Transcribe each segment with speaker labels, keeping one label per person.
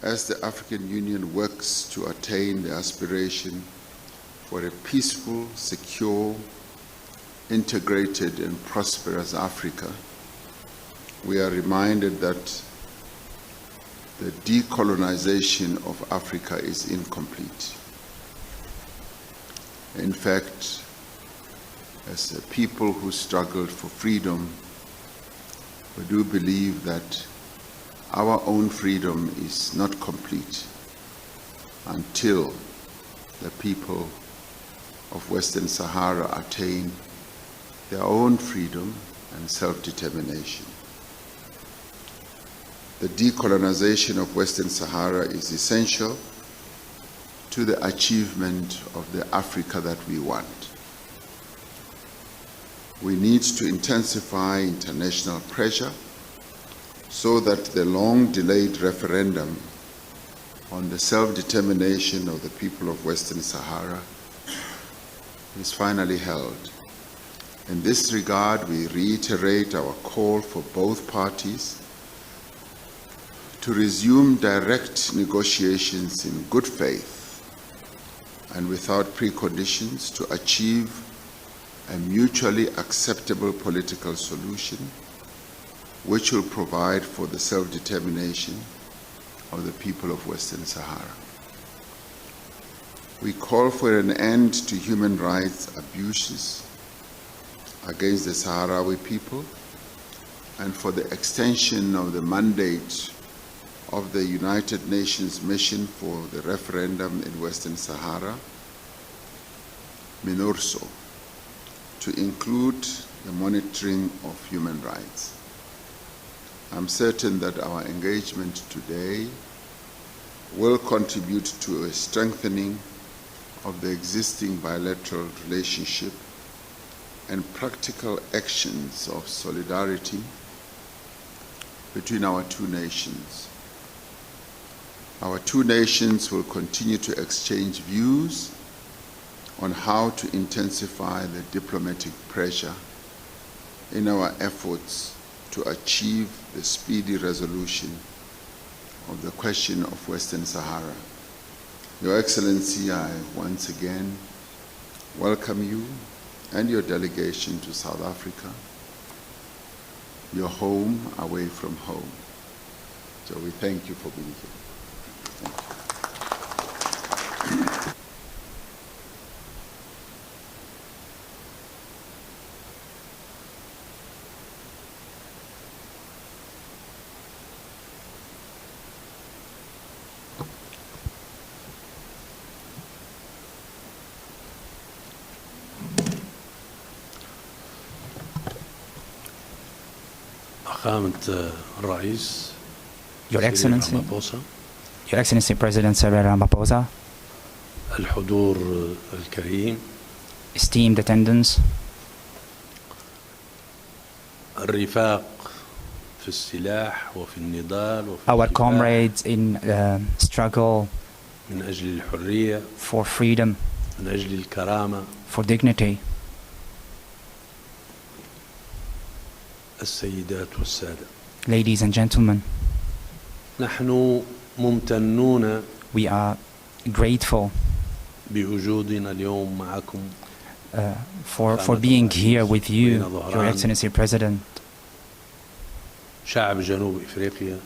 Speaker 1: as the African Union works to attain the aspiration for a peaceful, secure, integrated and prosperous Africa, we are reminded that the decolonization of Africa is incomplete. In fact, as a people who struggled for freedom, we do believe that our own freedom is not complete until the people of Western Sahara attain their own freedom and self-determination. The decolonization of Western Sahara is essential to the achievement of the Africa that we want. We need to intensify international pressure so that the long-delayed referendum on the self-determination of the people of Western Sahara is finally held. In this regard, we reiterate our call for both parties to resume direct negotiations in good faith and without preconditions to achieve a mutually acceptable political solution which will provide for the self-determination of the people of Western Sahara. We call for an end to human rights abuses against the Sahrawi people and for the extension of the mandate of the United Nations Mission for the Referendum in Western Sahara, MINURSO, to include the monitoring of human rights. I'm certain that our engagement today will contribute to a strengthening of the existing bilateral relationship and practical actions of solidarity between our two nations. Our two nations will continue to exchange views on how to intensify the diplomatic pressure in our efforts to achieve the speedy resolution of the question of Western Sahara. Your Excellency, I once again welcome you and your delegation to South Africa, your home away from home. So we thank you for being here. Thank you.
Speaker 2: Your Excellency President Cyril Ramaphosa,
Speaker 3: الحضور الكريم,
Speaker 2: esteemed attendants,
Speaker 3: الرفاق في السلاح وفي النضال وفي
Speaker 2: our
Speaker 3: الكفاح
Speaker 2: comrades in struggle
Speaker 3: من أجل الحرية,
Speaker 2: for freedom,
Speaker 3: من أجل الكرامة,
Speaker 2: for dignity,
Speaker 3: السيدات والسادة,
Speaker 2: ladies and gentlemen,
Speaker 3: نحن ممتنون
Speaker 2: we are grateful
Speaker 3: بوجودنا اليوم معكم
Speaker 2: for being here with you, Your Excellency President,
Speaker 3: شعب جنوب إفريقيا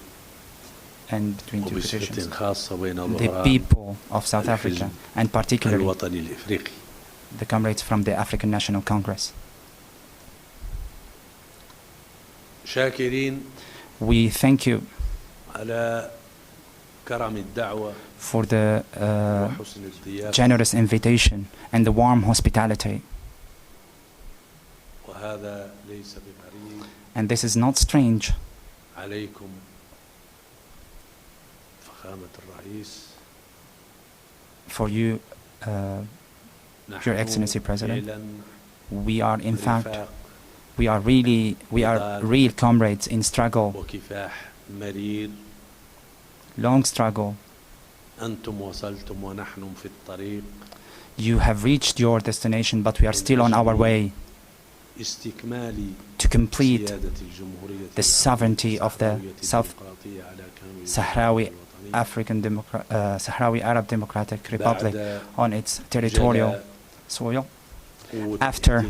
Speaker 2: and between two
Speaker 3: وبصفة
Speaker 2: positions,
Speaker 3: خاصة بين
Speaker 2: the
Speaker 3: ظهران
Speaker 2: people of South Africa, and particularly
Speaker 3: الوطني الإفريقي.
Speaker 2: the comrades from the African National Congress.
Speaker 3: شاكرين
Speaker 2: We thank you
Speaker 3: على كرم الدعوة
Speaker 2: for the
Speaker 3: وحسن الضيافة,
Speaker 2: generous invitation and the warm hospitality.
Speaker 3: وهذا ليس بغريب
Speaker 2: And this is not strange
Speaker 3: عليكم فخامة الرئيس.
Speaker 2: for you, Your Excellency President. We are in fact, we are real comrades in struggle,
Speaker 3: وكفاح مرير.
Speaker 2: long struggle.
Speaker 3: أنتم وصلتم ونحن في الطريق.
Speaker 2: You have reached your destination, but we are still on our way
Speaker 3: استكمال
Speaker 2: to complete
Speaker 3: سيادة الجمهورية
Speaker 2: the sovereignty of the South Sahrawi Sahrawi Arab Democratic Republic on its territorial soil after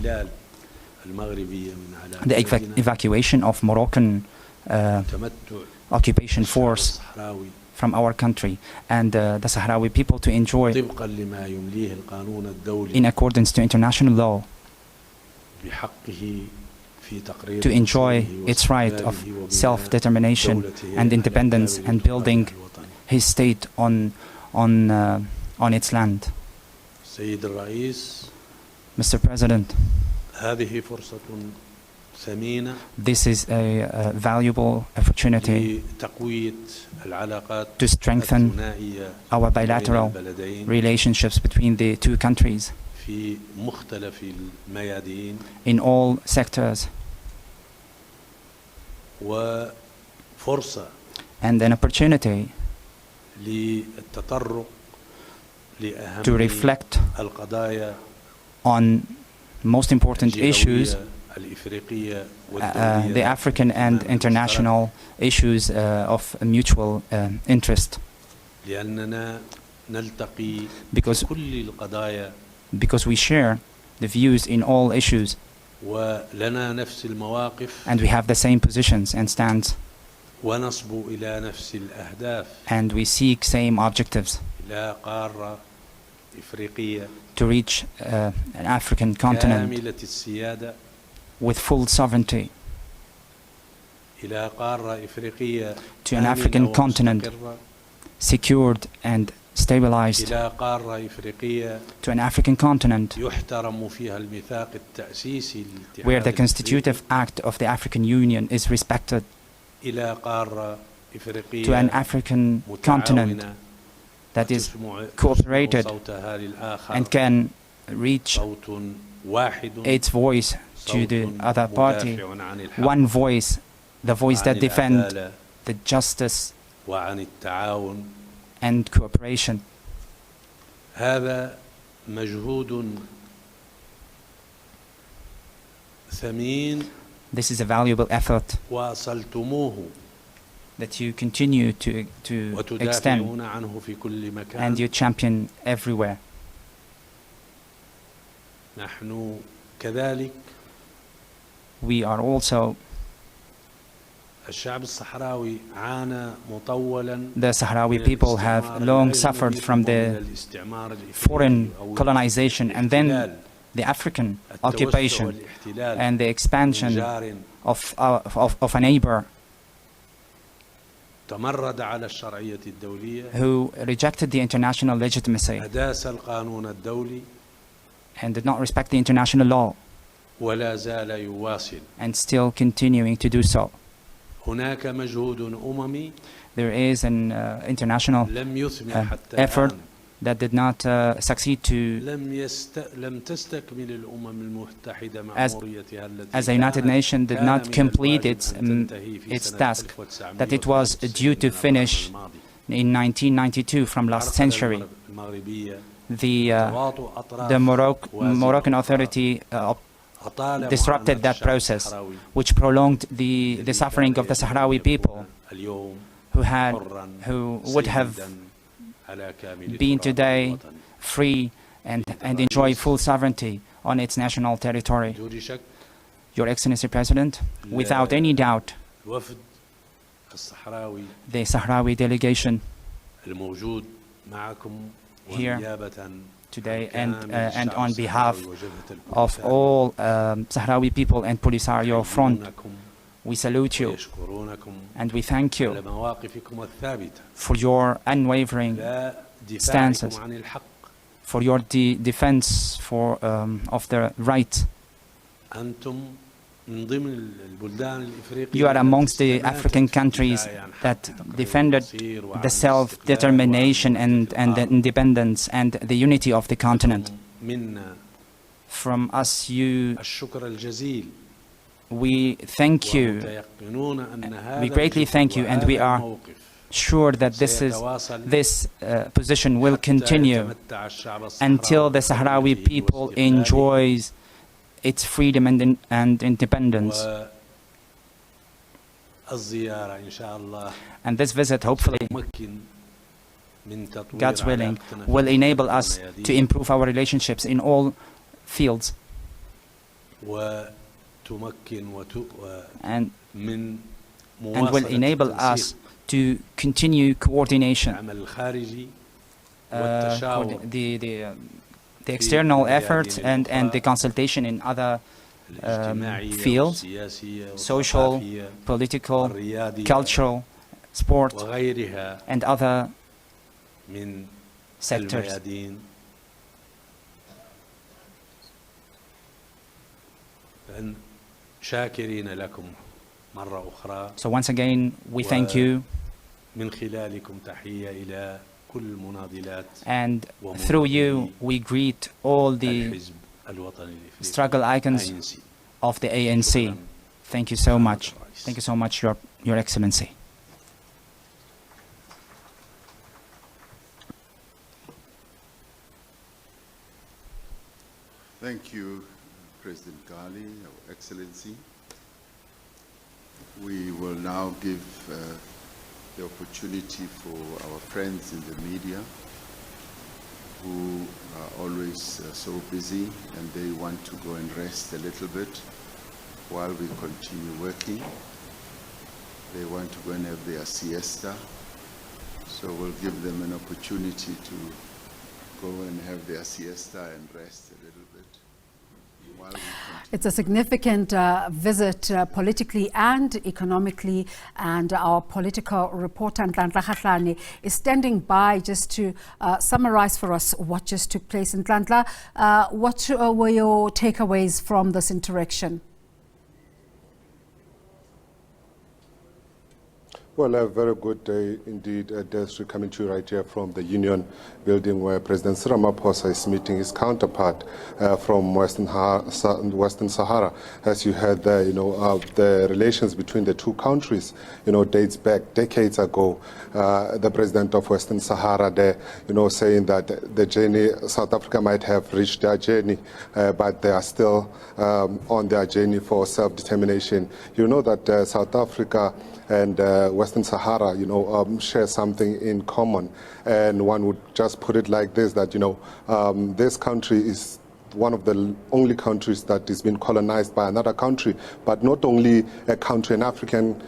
Speaker 2: the evacuation of Moroccan occupation force from our country, and the Sahrawi people to enjoy, in accordance to international law, to enjoy its right of self-determination and independence and building his state on its land. Mr. President, this is a valuable opportunity to strengthen our bilateral relationships between the two countries in all sectors, and an opportunity to reflect on most important issues, the African and international issues of mutual interest, because we share the views in all issues, and we have the same positions and stands, and we seek same objectives to reach an African continent with full sovereignty, to an African continent secured and stabilized, to an African continent where the constitutive act of the African Union is respected, to an African continent that is cooperated and can reach its voice to the other party, one voice, the voice that defends the justice and cooperation. This is a valuable effort that you continue to extend and you champion everywhere. We are also, the Sahrawi people have long suffered from the foreign colonization and then the African occupation and the expansion of a neighbor who rejected the international legitimacy and did not respect the international law, and still continuing to do so. There is an international effort that did not succeed to, as the United Nations did not complete its task that it was due to finish in 1992 from last century. The Moroccan authority disrupted that process, which prolonged the suffering of the Sahrawi people, who would have been today free and enjoy full sovereignty on its national territory. Your Excellency President, without any doubt, the Sahrawi delegation here today and on behalf of all Sahrawi people and Polisario Front, we salute you and we thank you for your unwavering stances, for your defense of the right. You are amongst the African countries that defended the self-determination and the independence and the unity of the continent. From us, we thank you. We greatly thank you, and we are sure that this position will continue until the Sahrawi people enjoys its freedom and independence. And this visit hopefully God's willing, will enable us to improve our relationships in all fields and will enable us to continue coordination, the external efforts and the consultation in other fields, social, political, cultural, sport, and other sectors. So once again, we thank you, and through you we greet all the struggle icons of the ANC. Thank you so much. Thank you so much, Your Excellency.
Speaker 1: Thank you, President Ghali, Your Excellency. We will now give the opportunity for our friends in the media who are always so busy and they want to go and rest a little bit while we continue working. They want to go and have their siesta, so we'll give them an opportunity to go and have their siesta and rest a little bit.
Speaker 4: It's a significant visit politically and economically, and our political reporter Ntlantla Kgatlhane is standing by just to summarize for us what just took place. Ntlantla, what were your takeaways from this interaction?
Speaker 5: Well, a very good day indeed, Desiree, coming to you right here from the Union building where President Ramaphosa is meeting his counterpart from Western Sahara. As you heard there, the relations between the two countries, dates back decades ago. The President of Western Sahara there, saying that the journey, South Africa might have reached their journey, but they are still on their journey for self-determination. You know that South Africa and Western Sahara, share something in common. And one would just put it like this, that, this country is one of the only countries that has been colonized by another country, but not only a country, an African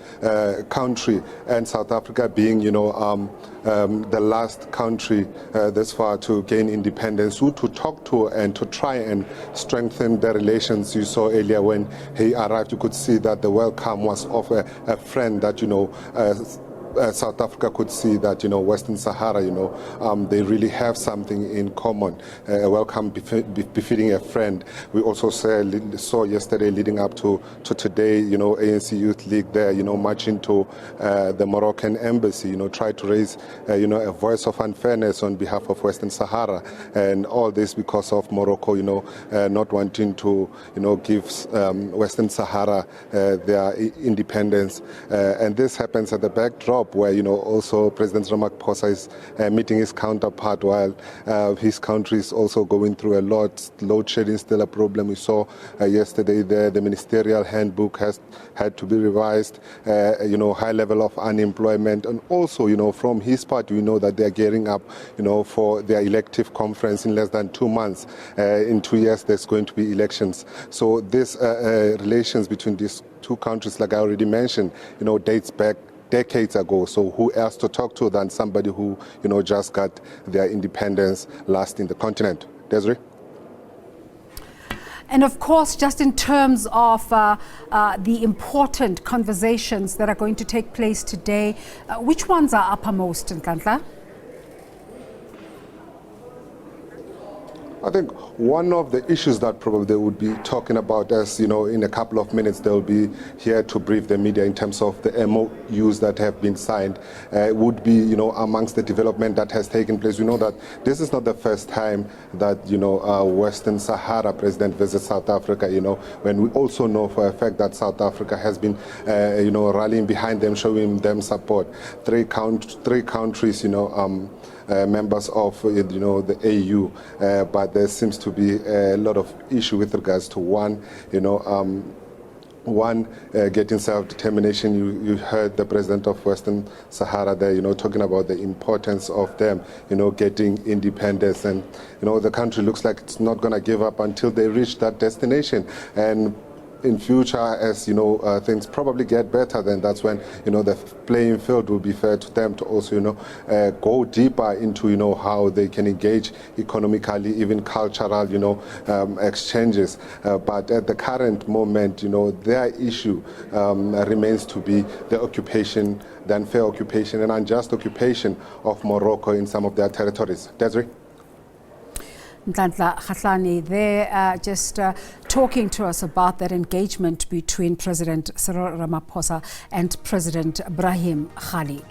Speaker 5: country, and South Africa being, the last country this far to gain independence, who to talk to and to try and strengthen the relations. You saw earlier when he arrived, you could see that the welcome was of a friend that, South Africa could see that, Western Sahara, they really have something in common. A welcome befitting a friend. We also saw yesterday leading up to today, ANC Youth League there, marching to the Moroccan embassy, try to raise, a voice of unfairness on behalf of Western Sahara. And all this because of Morocco, not wanting to, give Western Sahara their independence. And this happens at the backdrop where, also President Ramaphosa is meeting his counterpart while his country is also going through a lot. Load shedding is still a problem. We saw yesterday there the ministerial handbook has had to be revised, high level of unemployment. And also, from his part, we know that they're gearing up, for their elective conference in less than 2 months. In 2 years, there's going to be elections. So this relations between these two countries, like I already mentioned, dates back decades ago. So who else to talk to than somebody who, just got their independence last in the continent? Desiree?
Speaker 4: And of course, just in terms of the important conversations that are going to take place today, which ones are uppermost, Ntlantla?
Speaker 5: I think one of the issues that probably they would be talking about, as in a couple of minutes they'll be here to brief the media in terms of the MOUs that have been signed, would be amongst the development that has taken place. We know that this is not the first time that Western Sahara president visits South Africa. When we also know for a fact that South Africa has been rallying behind them, showing them support. Three countries, members of the AU, but there seems to be a lot of issue with regards to one, One, getting self-determination. You heard the president of Western Sahara there, talking about the importance of them, getting independence. And, the country looks like it's not going to give up until they reach that destination. And in future, as things probably get better, then that's when the playing field will be fair to them to also go deeper into how they can engage economically, even cultural exchanges. But at the current moment, their issue remains to be the occupation, the unfair occupation and unjust occupation of Morocco in some of their territories. Desiree?
Speaker 4: Ntlantla Kgatlhane, they're just talking to us about that engagement between President Cyril Ramaphosa and President Ghali.